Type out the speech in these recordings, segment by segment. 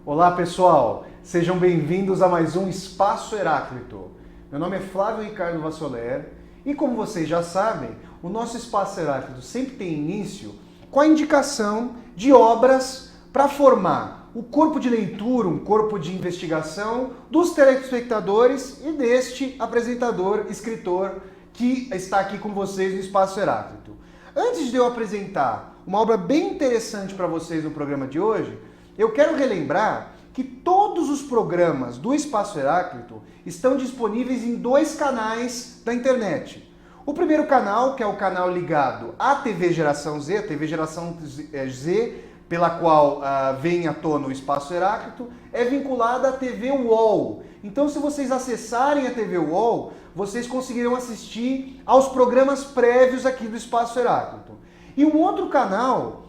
Olá pessoal, sejam bem-vindos a mais um Espaço Heráclito. Meu nome é Flávio Ricardo Vassoler e, como vocês já sabem, o nosso Espaço Heráclito sempre tem início com a indicação de obras para formar o corpo de leitura, um corpo de investigação dos telespectadores e deste apresentador, escritor que está aqui com vocês no Espaço Heráclito. Antes de eu apresentar uma obra bem interessante para vocês no programa de hoje, eu quero relembrar que todos os programas do Espaço Heráclito estão disponíveis em dois canais da internet. O primeiro canal, que é o canal ligado à TV Geração Z, a TV Geração Z, pela qual vem à tona o Espaço Heráclito, é vinculada à TV UOL. Então, se vocês acessarem a TV UOL, vocês conseguirão assistir aos programas prévios aqui do Espaço Heráclito. E um outro canal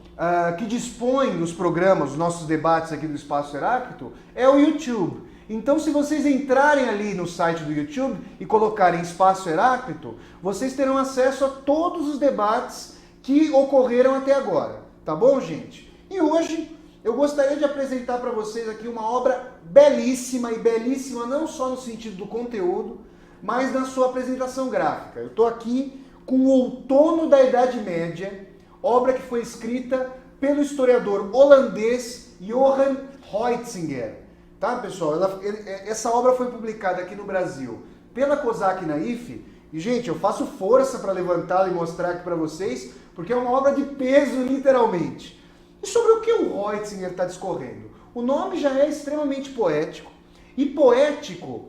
que dispõe os programas, os nossos debates aqui do Espaço Heráclito, é o YouTube. Então, se vocês entrarem ali no site do YouTube e colocarem Espaço Heráclito, vocês terão acesso a todos os debates que ocorreram até agora. Tá bom, gente? E hoje eu gostaria de apresentar para vocês aqui uma obra belíssima, e belíssima não só no sentido do conteúdo, mas na sua apresentação gráfica. Eu estou aqui com o Outono da Idade Média, obra que foi escrita pelo historiador holandês Johan Huizinga. Tá, pessoal? Essa obra foi publicada aqui no Brasil pela Kozak Naif. E, gente, eu faço força para levantá-la e mostrar aqui para vocês, porque é uma obra de peso, literalmente. E sobre o que o Huizinga está discorrendo? O nome já é extremamente poético, e poética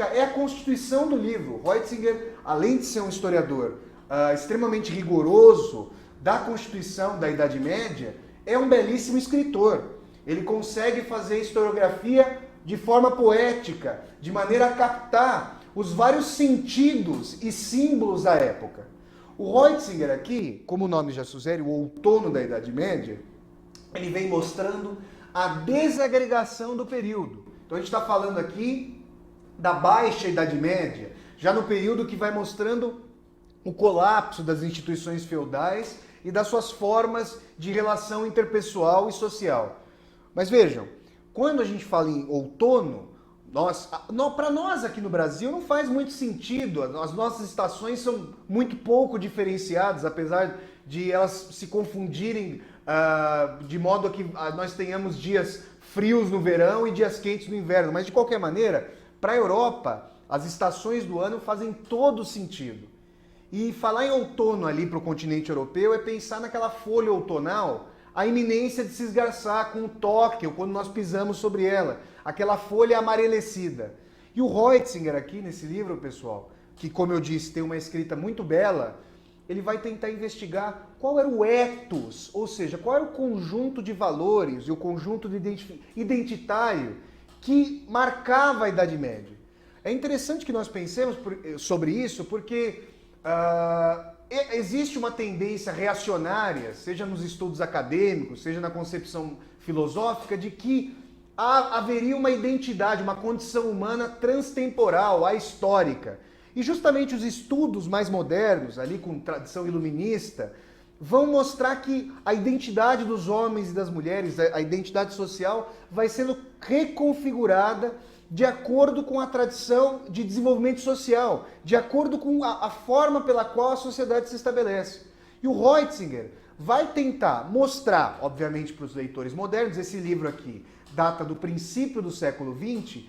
é a constituição do livro. Huizinga, além de ser um historiador extremamente rigoroso da Constituição da Idade Média, é um belíssimo escritor. Ele consegue fazer historiografia de forma poética, de maneira a captar os vários sentidos e símbolos da época. O Huizinga aqui, como o nome já sugere, o Outono da Idade Média, ele vem mostrando a desagregação do período. Então a gente está falando aqui da Baixa Idade Média, já no período que vai mostrando o colapso das instituições feudais e das suas formas de relação interpessoal e social. Mas vejam, quando a gente fala em outono, para nós aqui no Brasil não faz muito sentido. As nossas estações são muito pouco diferenciadas, apesar de elas se confundirem de modo que nós tenhamos dias frios no verão e dias quentes no inverno. Mas de qualquer maneira, para a Europa, as estações do ano fazem todo sentido. E falar em outono ali para o continente europeu é pensar naquela folha outonal, a iminência de se esgarçar com o toque, ou quando nós pisamos sobre ela, aquela folha amarelecida. E o Huizinga aqui nesse livro, pessoal, que, como eu disse, tem uma escrita muito bela, ele vai tentar investigar qual era o ethos, ou seja, qual era o conjunto de valores e o conjunto identitário que marcava a Idade Média. É interessante que nós pensemos sobre isso, porque existe uma tendência reacionária, seja nos estudos acadêmicos, seja na concepção filosófica, de que haveria uma identidade, uma condição humana transtemporal, ahistórica. E justamente os estudos mais modernos, ali com tradição iluminista, vão mostrar que a identidade dos homens e das mulheres, a identidade social, vai sendo reconfigurada de acordo com a tradição de desenvolvimento social, de acordo com a forma pela qual a sociedade se estabelece. E o Huizinga vai tentar mostrar, obviamente para os leitores modernos, esse livro aqui data do princípio do século XX,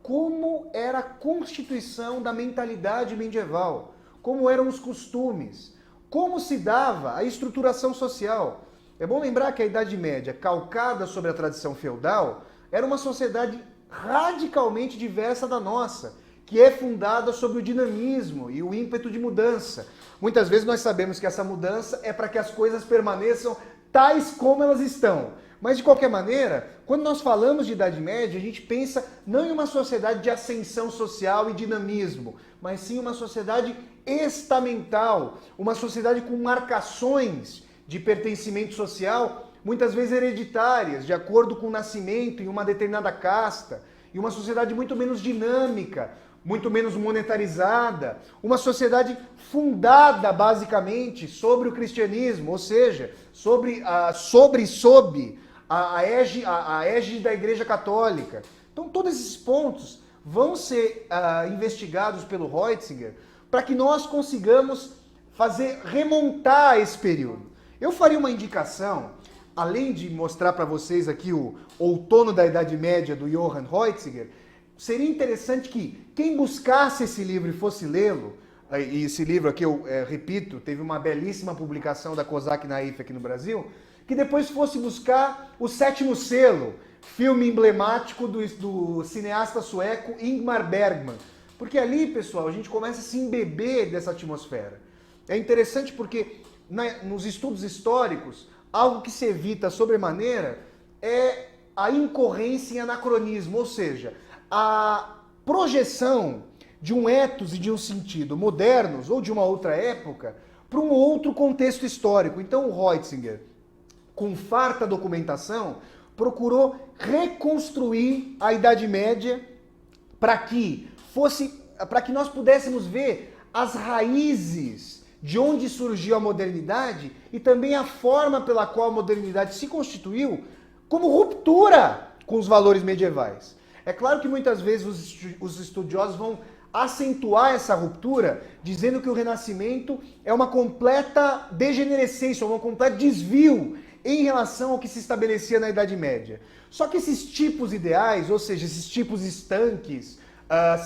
como era a constituição da mentalidade medieval, como eram os costumes, como se dava a estruturação social. É bom lembrar que a Idade Média, calcada sobre a tradição feudal, era uma sociedade radicalmente diversa da nossa, que é fundada sobre o dinamismo e o ímpeto de mudança. Muitas vezes nós sabemos que essa mudança é para que as coisas permaneçam tais como elas estão. Mas, de qualquer maneira, quando nós falamos de Idade Média, a gente pensa não em uma sociedade de ascensão social e dinamismo, mas sim uma sociedade estamental, uma sociedade com marcações de pertencimento social, muitas vezes hereditárias, de acordo com o nascimento em uma determinada casta, e uma sociedade muito menos dinâmica, muito menos monetarizada, uma sociedade fundada basicamente sobre o cristianismo, ou seja, sob a égide da Igreja Católica. Então todos esses pontos vão ser investigados pelo Reutzinger para que nós consigamos remontar esse período. Eu faria uma indicação, além de mostrar para vocês aqui o Outono da Idade Média do Johann Reutzinger, seria interessante que quem buscasse esse livro e fosse lê-lo, e esse livro aqui, eu repito, teve uma belíssima publicação da Kozak Naif aqui no Brasil, que depois fosse buscar O Sétimo Selo, filme emblemático do cineasta sueco Ingmar Bergman. Porque ali, pessoal, a gente começa a se embeber dessa atmosfera. É interessante porque nos estudos históricos, algo que se evita sobremaneira é a incorrência em anacronismo, ou seja, a projeção de um ethos e de um sentido modernos ou de uma outra época para um outro contexto histórico. Então o Reutzinger, com farta documentação, procurou reconstruir a Idade Média para que nós pudéssemos ver as raízes de onde surgiu a modernidade e também a forma pela qual a modernidade se constituiu como ruptura com os valores medievais. É claro que muitas vezes os estudiosos vão acentuar essa ruptura, dizendo que o Renascimento é uma completa degenerescência, um completo desvio em relação ao que se estabelecia na Idade Média. Só que esses tipos ideais, ou seja, esses tipos estanques,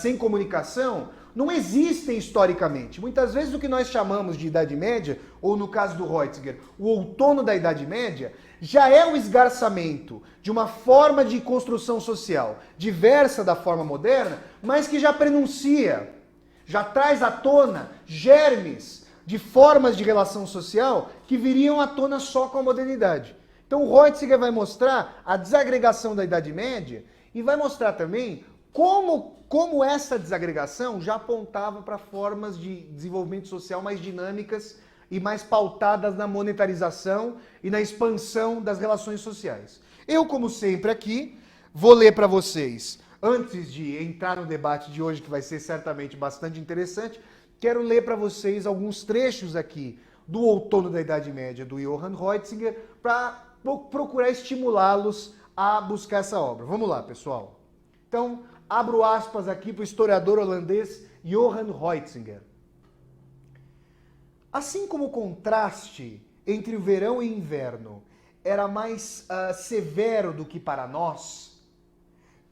sem comunicação, não existem historicamente. Muitas vezes o que nós chamamos de Idade Média, ou no caso do Reutzinger, o outono da Idade Média, já é o esgarçamento de uma forma de construção social diversa da forma moderna, mas que já prenuncia, já traz à tona germes de formas de relação social que viriam à tona só com a modernidade. Então o Reutzinger vai mostrar a desagregação da Idade Média e vai mostrar também como essa desagregação já apontava para formas de desenvolvimento social mais dinâmicas e mais pautadas na monetarização e na expansão das relações sociais. Eu, como sempre aqui, vou ler para vocês, antes de entrar no debate de hoje, que vai ser certamente bastante interessante, quero ler para vocês alguns trechos aqui do Outono da Idade Média, do Johann Reutzinger, para procurar estimulá-los a buscar essa obra. Vamos lá, pessoal. Então, abro aspas aqui para o historiador holandês Johann Reutzinger. Assim como o contraste entre o verão e o inverno era mais severo do que para nós,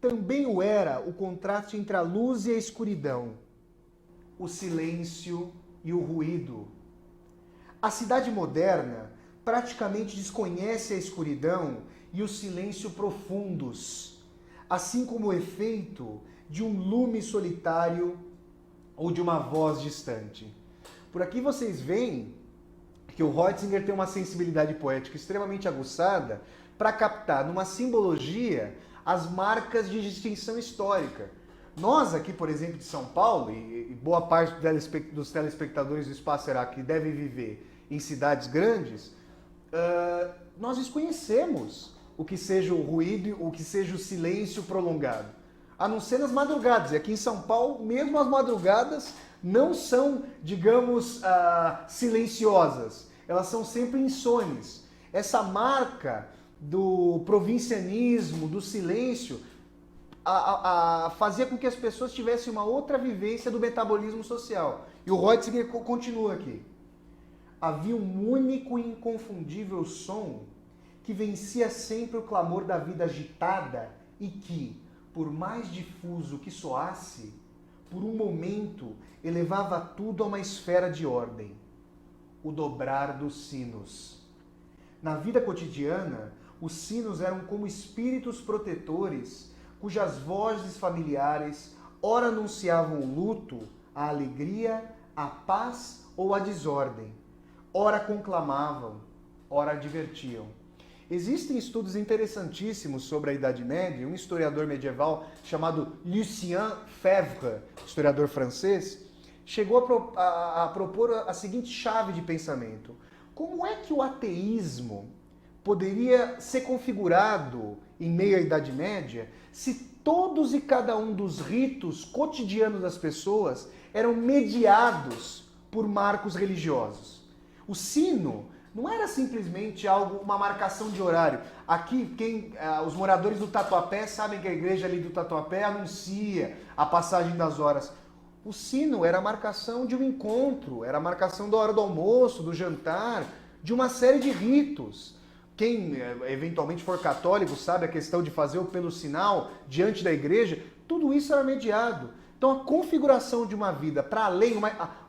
também o era o contraste entre a luz e a escuridão, o silêncio e o ruído. A cidade moderna praticamente desconhece a escuridão e o silêncio profundos, assim como o efeito de um lume solitário ou de uma voz distante. Por aqui vocês veem que o Reutzinger tem uma sensibilidade poética extremamente aguçada para captar numa simbologia as marcas de distinção histórica. Nós aqui, por exemplo, de São Paulo, e boa parte dos telespectadores do Espaço Heráclito que devem viver em cidades grandes, nós desconhecemos o que seja o ruído, o que seja o silêncio prolongado. A não ser nas madrugadas. E aqui em São Paulo, mesmo as madrugadas não são, digamos, silenciosas. Elas são sempre insones. Essa marca do provincianismo, do silêncio, fazia com que as pessoas tivessem uma outra vivência do metabolismo social. E o Reutzinger continua aqui. Havia um único e inconfundível som que vencia sempre o clamor da vida agitada e que, por mais difuso que soasse, por um momento elevava tudo a uma esfera de ordem, o dobrar dos sinos. Na vida cotidiana, os sinos eram como espíritos protetores, cujas vozes familiares ora anunciavam o luto, a alegria, a paz ou a desordem, ora conclamavam, ora advertiam. Existem estudos interessantíssimos sobre a Idade Média. Um historiador medieval chamado Lucien Febvre, historiador francês, chegou a propor a seguinte chave de pensamento. Como é que o ateísmo poderia ser configurado em meio à Idade Média se todos e cada um dos ritos cotidianos das pessoas eram mediados por marcos religiosos? O sino não era simplesmente algo, uma marcação de horário. Aqui, os moradores do Tatuapé sabem que a igreja ali do Tatuapé anuncia a passagem das horas. O sino era a marcação de um encontro, era a marcação da hora do almoço, do jantar, de uma série de ritos. Quem eventualmente for católico sabe a questão de fazer o pelo sinal diante da igreja, tudo isso era mediado. Então a configuração de uma vida para além,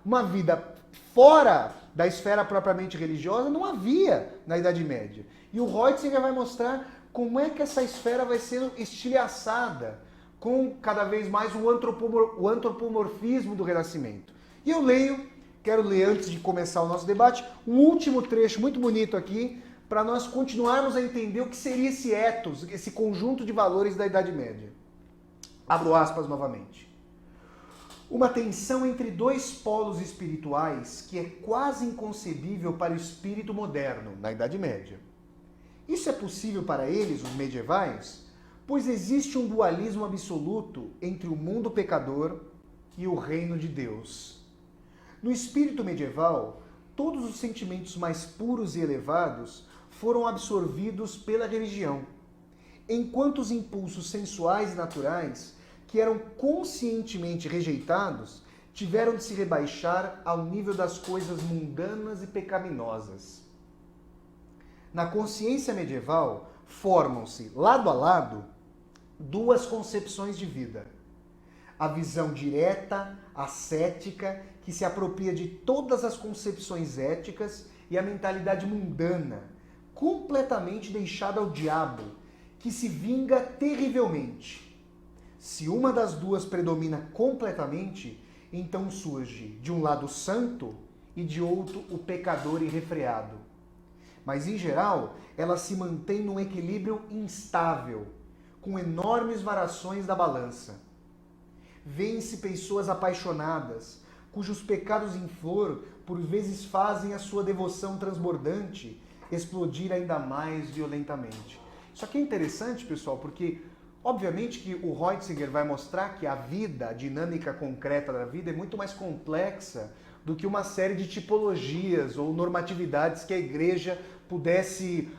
uma vida fora da esfera propriamente religiosa, não havia na Idade Média. E o Reutzinger vai mostrar como é que essa esfera vai sendo estilhaçada com cada vez mais o antropomorfismo do Renascimento. E eu quero ler antes de começar o nosso debate, um último trecho muito bonito aqui, para nós continuarmos a entender o que seria esse ethos, esse conjunto de valores da Idade Média. Abro aspas novamente. Uma tensão entre dois polos espirituais que é quase inconcebível para o espírito moderno, na Idade Média. Isso é possível para eles, os medievais, pois existe um dualismo absoluto entre o mundo pecador e o reino de Deus. No espírito medieval, todos os sentimentos mais puros e elevados foram absorvidos pela religião, enquanto os impulsos sensuais e naturais, que eram conscientemente rejeitados, tiveram de se rebaixar ao nível das coisas mundanas e pecaminosas. Na consciência medieval, formam-se, lado a lado, duas concepções de vida. A visão direta, ascética, que se apropria de todas as concepções éticas, e a mentalidade mundana, completamente deixada ao diabo, que se vinga terrivelmente. Se uma das duas predomina completamente, então surge, de um lado, o santo e de outro, o pecador irrefreado. Mas, em geral, ela se mantém num equilíbrio instável, com enormes variações da balança. Vêem-se pessoas apaixonadas, cujos pecados em flor, por vezes fazem a sua devoção transbordante explodir ainda mais violentamente. Isso aqui é interessante, pessoal, porque obviamente que o Reutzinger vai mostrar que a vida, a dinâmica concreta da vida é muito mais complexa do que uma série de tipologias ou normatividades que a igreja pudesse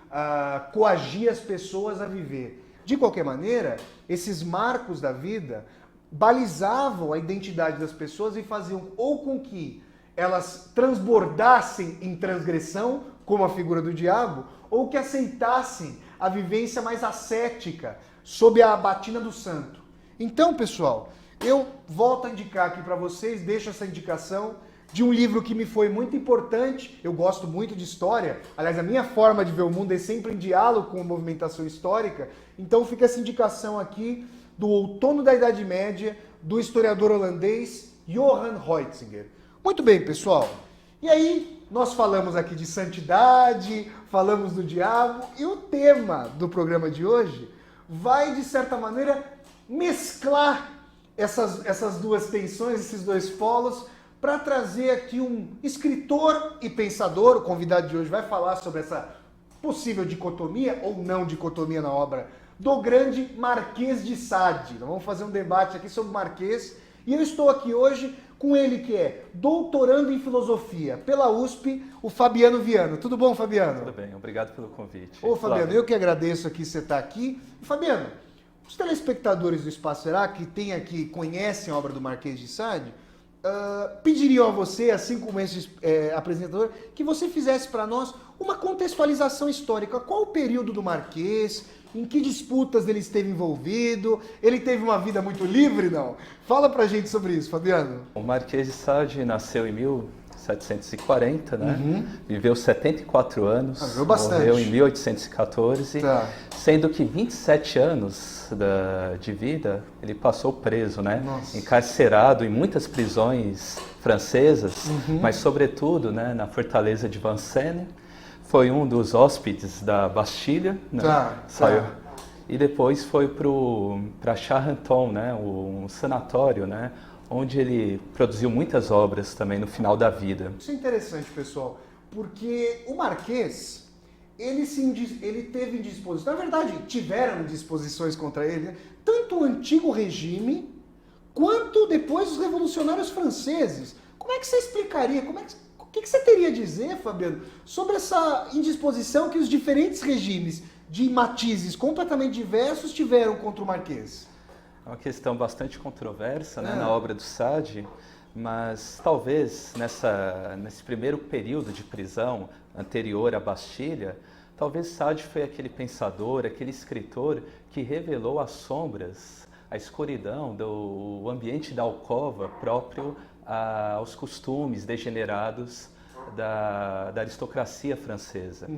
coagir as pessoas a viver. De qualquer maneira, esses marcos da vida balizavam a identidade das pessoas e faziam ou com que elas transbordassem em transgressão, como a figura do diabo, ou que aceitassem a vivência mais ascética, sob a batina do santo. Então, pessoal, eu volto a indicar aqui para vocês, deixo essa indicação de um livro que me foi muito importante. Eu gosto muito de história, aliás, a minha forma de ver o mundo é sempre em diálogo com a movimentação histórica, então fica essa indicação aqui do Outono da Idade Média, do historiador holandês Johan Reutzinger. Muito bem, pessoal. E aí, nós falamos aqui de santidade, falamos do diabo, e o tema do programa de hoje vai, de certa maneira, mesclar essas duas tensões, esses dois polos, para trazer aqui um escritor e pensador. O convidado de hoje vai falar sobre essa possível dicotomia ou não dicotomia na obra do grande Marquês de Sade. Nós vamos fazer um debate aqui sobre o Marquês, e eu estou aqui hoje com ele, que é doutorando em filosofia pela USP, o Fabiano Viano. Tudo bom, Fabiano? Tudo bem, obrigado pelo convite. Ô, Fabiano, eu que agradeço aqui você estar aqui. Fabiano, os telespectadores do Espaço Heráclito que tem aqui, conhecem a obra do Marquês de Sade, pediriam a você, assim como esse apresentador, que você fizesse para nós uma contextualização histórica. Qual o período do Marquês? Em que disputas ele esteve envolvido? Ele teve uma vida muito livre, não? Fala pra gente sobre isso, Fabiano. O Marquês de Sade nasceu em 1740, né? Viveu 74 anos, viveu bastante. Morreu em 1814, sendo que 27 anos de vida ele passou preso, né? Nossa. Encarcerado em muitas prisões francesas, mas sobretudo, né, na fortaleza de Vincennes. Foi um dos hóspedes da Bastilha, né? E depois foi para Charenton, né? Um sanatório, né? Onde ele produziu muitas obras também no final da vida. Isso é interessante, pessoal, porque o Marquês, ele teve disposição, na verdade, tiveram disposições contra ele, né? Tanto o antigo regime, quanto depois os revolucionários franceses. Como é que você explicaria, o que você teria a dizer, Fabiano, sobre essa indisposição que os diferentes regimes de matizes completamente diversos tiveram contra o Marquês? É uma questão bastante controversa, né, na obra do Sade, mas talvez nesse primeiro período de prisão anterior à Bastilha, talvez Sade foi aquele pensador, aquele escritor que revelou as sombras, a escuridão do ambiente da alcova próprio aos costumes degenerados da aristocracia francesa.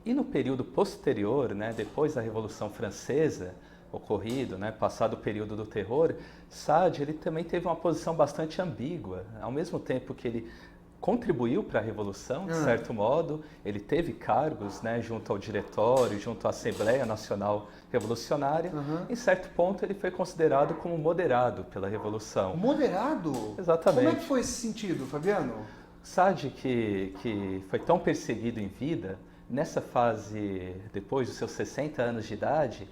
E no período posterior, né, depois da Revolução Francesa, ocorrido, né, passado o período do terror, Sade ele também teve uma posição bastante ambígua. Ao mesmo tempo que ele contribuiu para a Revolução, de certo modo, ele teve cargos, né, junto ao Diretório, junto à Assembleia Nacional Revolucionária. Em certo ponto ele foi considerado como moderado pela Revolução. Moderado? Exatamente. Como é que foi esse sentido, Fabiano? Sade, que foi tão perseguido em vida, nessa fase, depois dos seus 60 anos de idade,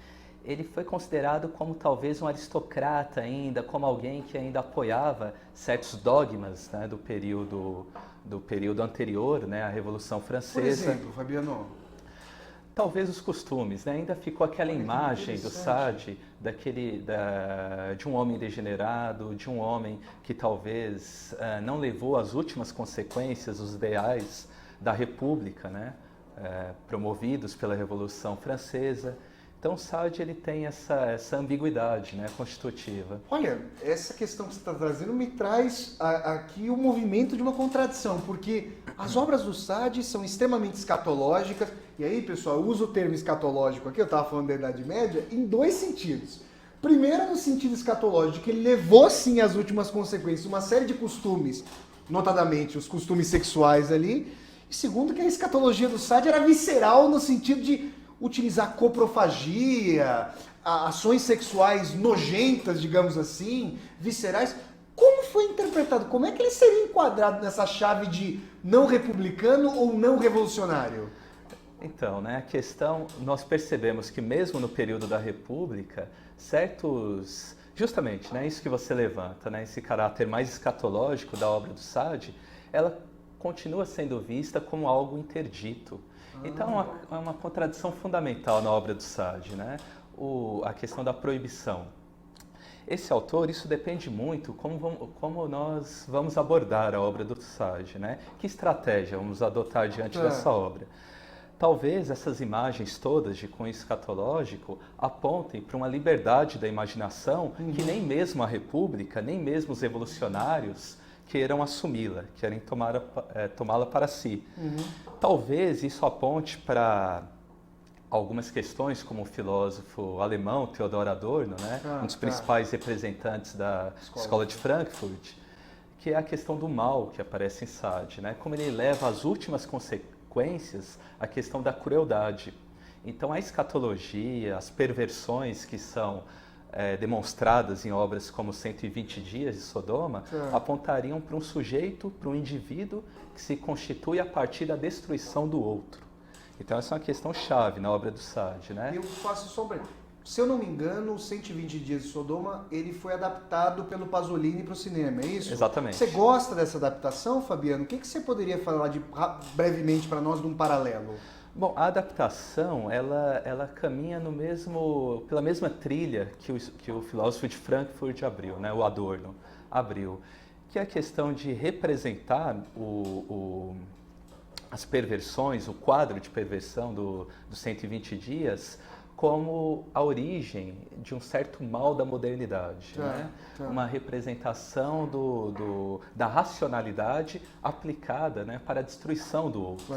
ele foi considerado como talvez um aristocrata ainda, como alguém que ainda apoiava certos dogmas, né, do período anterior, né, à Revolução Francesa. Por exemplo, Fabiano? Talvez os costumes, né? Ainda ficou aquela imagem do Sade, de um homem degenerado, de um homem que talvez não levou às últimas consequências os ideais da República, né? Promovidos pela Revolução Francesa. Então, Sade ele tem essa ambiguidade, né, constitutiva. Olha, essa questão que você está trazendo me traz aqui o movimento de uma contradição, porque as obras do Sade são extremamente escatológicas, e aí, pessoal, eu uso o termo escatológico aqui, eu estava falando da Idade Média, em dois sentidos. Primeiro, no sentido escatológico, que ele levou, sim, às últimas consequências uma série de costumes, notadamente os costumes sexuais ali, e segundo, que a escatologia do Sade era visceral no sentido de utilizar coprofagia, ações sexuais nojentas, digamos assim, viscerais. Como foi interpretado? Como é que ele seria enquadrado nessa chave de não republicano ou não revolucionário? Então, né, a questão, nós percebemos que mesmo no período da República, justamente, né, isso que você levanta, né, esse caráter mais escatológico da obra do Sade, ela continua sendo vista como algo interdito. Então, é uma contradição fundamental na obra do Sade, né? A questão da proibição. Esse autor, isso depende muito como nós vamos abordar a obra do Sade, né? Que estratégia vamos adotar diante dessa obra? Talvez essas imagens todas de cunho escatológico apontem para uma liberdade da imaginação que nem mesmo a República, nem mesmo os revolucionários queiram assumi-la, querem tomá-la para si. Talvez isso aponte para algumas questões, como o filósofo alemão Theodor Adorno, né, um dos principais representantes da Escola de Frankfurt, que é a questão do mal que aparece em Sade, né, como ele leva às últimas consequências a questão da crueldade. Então a escatologia, as perversões que são demonstradas em obras como 120 Dias de Sodoma, apontariam para um sujeito, para um indivíduo que se constitui a partir da destruição do outro. Então essa é uma questão chave na obra do Sade, né? Eu faço só um breve. Se eu não me engano, 120 Dias de Sodoma, ele foi adaptado pelo Pasolini para o cinema, é isso? Exatamente. Você gosta dessa adaptação, Fabiano? O que você poderia falar brevemente para nós de um paralelo? Bom, a adaptação, ela caminha pela mesma trilha que o filósofo de Frankfurt abriu, né, o Adorno abriu, que é a questão de representar as perversões, o quadro de perversão dos 120 Dias, como a origem de um certo mal da modernidade, né? Uma representação da racionalidade aplicada, né, para a destruição do outro.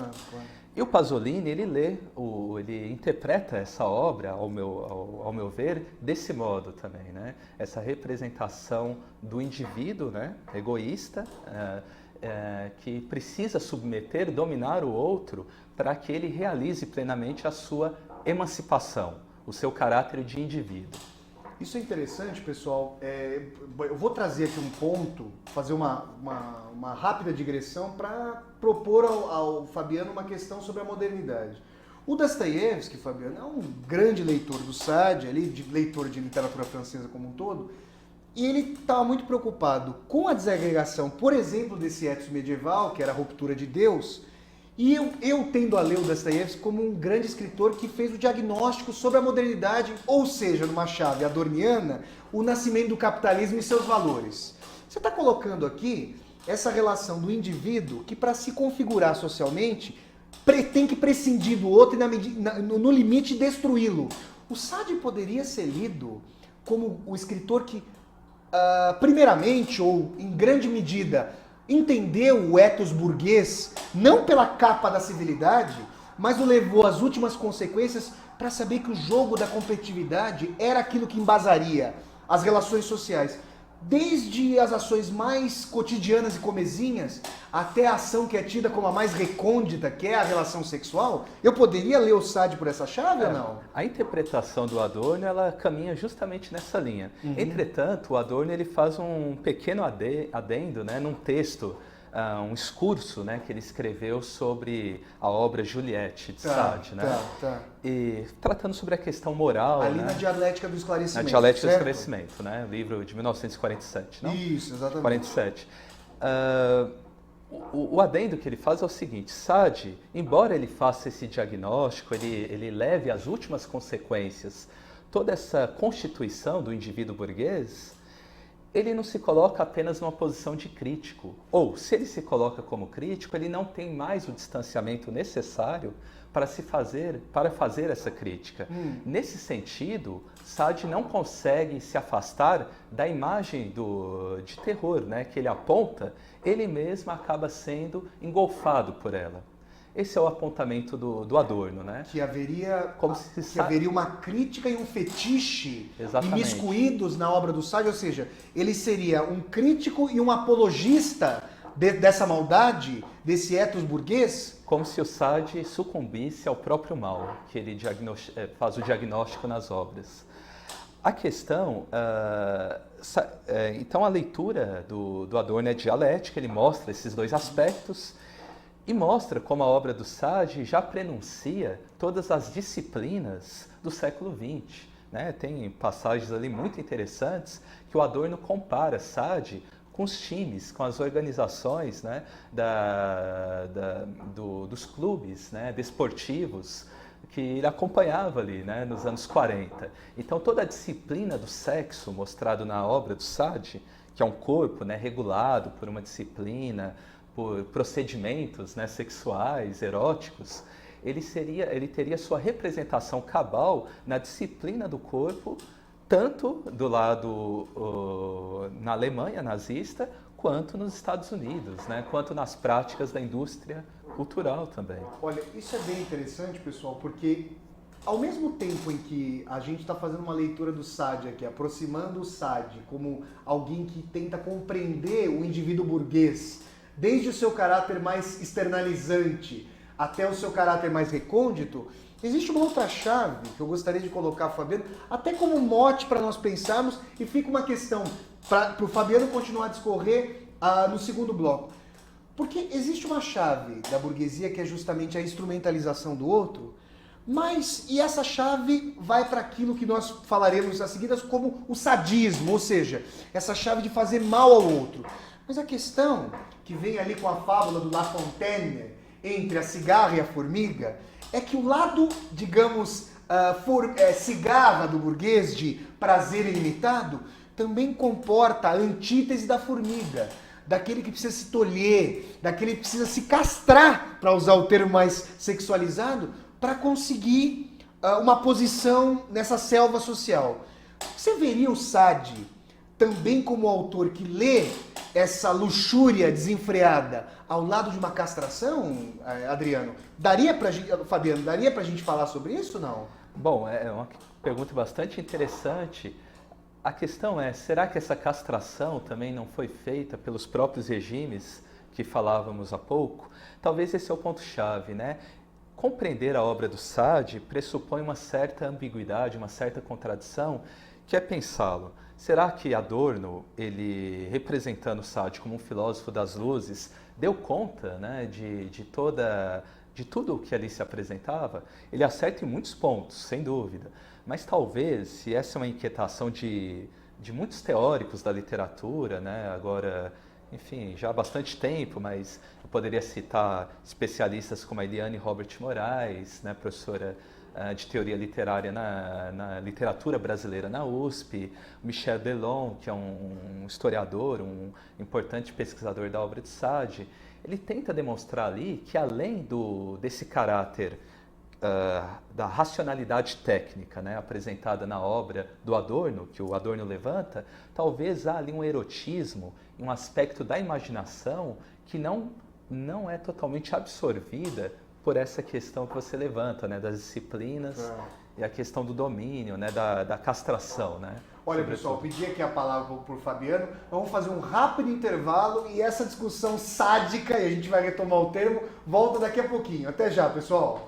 E o Pasolini, ele interpreta essa obra, ao meu ver, desse modo também, né? Essa representação do indivíduo, né, egoísta, que precisa submeter, dominar o outro para que ele realize plenamente a sua emancipação, o seu caráter de indivíduo. Isso é interessante, pessoal. Eu vou trazer aqui um ponto, fazer uma rápida digressão para propor ao Fabiano uma questão sobre a modernidade. O Dostoiévski, Fabiano, é um grande leitor do Sade, leitor de literatura francesa como um todo, E ele estava muito preocupado com a desagregação, por exemplo, desse ethos medieval, que era a ruptura de Deus. E eu tendo a ler o Dostoiévski como um grande escritor que fez o diagnóstico sobre a modernidade, ou seja, numa chave adorniana, o nascimento do capitalismo e seus valores. Você está colocando aqui essa relação do indivíduo que, para se configurar socialmente, tem que prescindir do outro e, no limite, destruí-lo. O Sade poderia ser lido como o escritor que, primeiramente, ou em grande medida, entendeu o ethos burguês, não pela capa da civilidade, mas o levou às últimas consequências para saber que o jogo da competitividade era aquilo que embasaria as relações sociais. Desde as ações mais cotidianas e comezinhas, até a ação que é tida como a mais recôndita, que é a relação sexual, eu poderia ler o Sade por essa chave ou não? A interpretação do Adorno, ela caminha justamente nessa linha. Entretanto, o Adorno ele faz um pequeno adendo, né, num texto, um discurso, né, que ele escreveu sobre a obra Juliette de Sade, né? E tratando sobre a questão moral, ali, né? Na Dialética do Esclarecimento. Na Dialética do Esclarecimento, né? Livro de 1947, não? Isso, exatamente. 47. O adendo que ele faz é o seguinte: Sade, embora ele faça esse diagnóstico, ele leve às últimas consequências toda essa constituição do indivíduo burguês, ele não se coloca apenas numa posição de crítico. Ou, se ele se coloca como crítico, ele não tem mais o distanciamento necessário para fazer essa crítica. Nesse sentido, Sade não consegue se afastar da imagem de terror, né, que ele aponta, ele mesmo acaba sendo engolfado por ela. Esse é o apontamento do Adorno, né? Que haveria uma crítica e um fetiche imiscuídos na obra do Sade, ou seja, ele seria um crítico e um apologista dessa maldade, desse ethos burguês? Como se o Sade sucumbisse ao próprio mal, que ele faz o diagnóstico nas obras. A questão, então a leitura do Adorno é dialética, ele mostra esses dois aspectos, e mostra como a obra do Sade já prenuncia todas as disciplinas do século XX. Né? Tem passagens ali muito interessantes que o Adorno compara Sade com os times, com as organizações, né, dos clubes, né, desportivos que ele acompanhava ali, né, nos anos 40. Então toda a disciplina do sexo mostrado na obra do Sade, que é um corpo, né, regulado por uma disciplina, por procedimentos, né, sexuais, eróticos, ele teria sua representação cabal na disciplina do corpo, tanto do lado na Alemanha nazista, quanto nos Estados Unidos, né, quanto nas práticas da indústria cultural também. Olha, isso é bem interessante, pessoal, porque ao mesmo tempo em que a gente está fazendo uma leitura do Sade aqui, aproximando o Sade como alguém que tenta compreender o indivíduo burguês, desde o seu caráter mais externalizante até o seu caráter mais recôndito, existe uma outra chave que eu gostaria de colocar, Fabiano, até como mote para nós pensarmos, e fica uma questão para o Fabiano continuar a discorrer no segundo bloco. Porque existe uma chave da burguesia que é justamente a instrumentalização do outro, e essa chave vai para aquilo que nós falaremos a seguir como o sadismo, ou seja, essa chave de fazer mal ao outro. Mas a questão que vem ali com a fábula do La Fontaine, entre a cigarra e a formiga, é que o lado, digamos, cigarra do burguês, de prazer ilimitado, também comporta a antítese da formiga, daquele que precisa se tolher, daquele que precisa se castrar, para usar o termo mais sexualizado, para conseguir uma posição nessa selva social. Você veria o Sade também como autor que lê essa luxúria desenfreada ao lado de uma castração, Adriano? Fabiano, daria pra gente falar sobre isso, não? Bom, é uma pergunta bastante interessante. A questão é, será que essa castração também não foi feita pelos próprios regimes que falávamos há pouco? Talvez esse é o ponto-chave, né? Compreender a obra do Sade pressupõe uma certa ambiguidade, uma certa contradição, que é pensá-lo. Será que Adorno, ele representando Sade como um filósofo das luzes, deu conta, né, de tudo o que ali se apresentava? Ele acerta em muitos pontos, sem dúvida, mas talvez, se essa é uma inquietação de de muitos teóricos da literatura, né? Agora, enfim, já há bastante tempo, mas eu poderia citar especialistas como a Eliane Robert Moraes, né? Professora de teoria literária na literatura brasileira na USP, Michel Bellon, que é um historiador, um importante pesquisador da obra de Sade. Ele tenta demonstrar ali que além desse caráter da racionalidade técnica, né, apresentada na obra do Adorno, que o Adorno levanta, talvez há ali um erotismo, um aspecto da imaginação que não é totalmente absorvida por essa questão que você levanta, né, das disciplinas e a questão do domínio, né, da castração, né? Olha, pessoal, pedi aqui a palavra para o Fabiano. Vamos fazer um rápido intervalo e essa discussão sádica, e a gente vai retomar o termo, volta daqui a pouquinho. Até já, pessoal!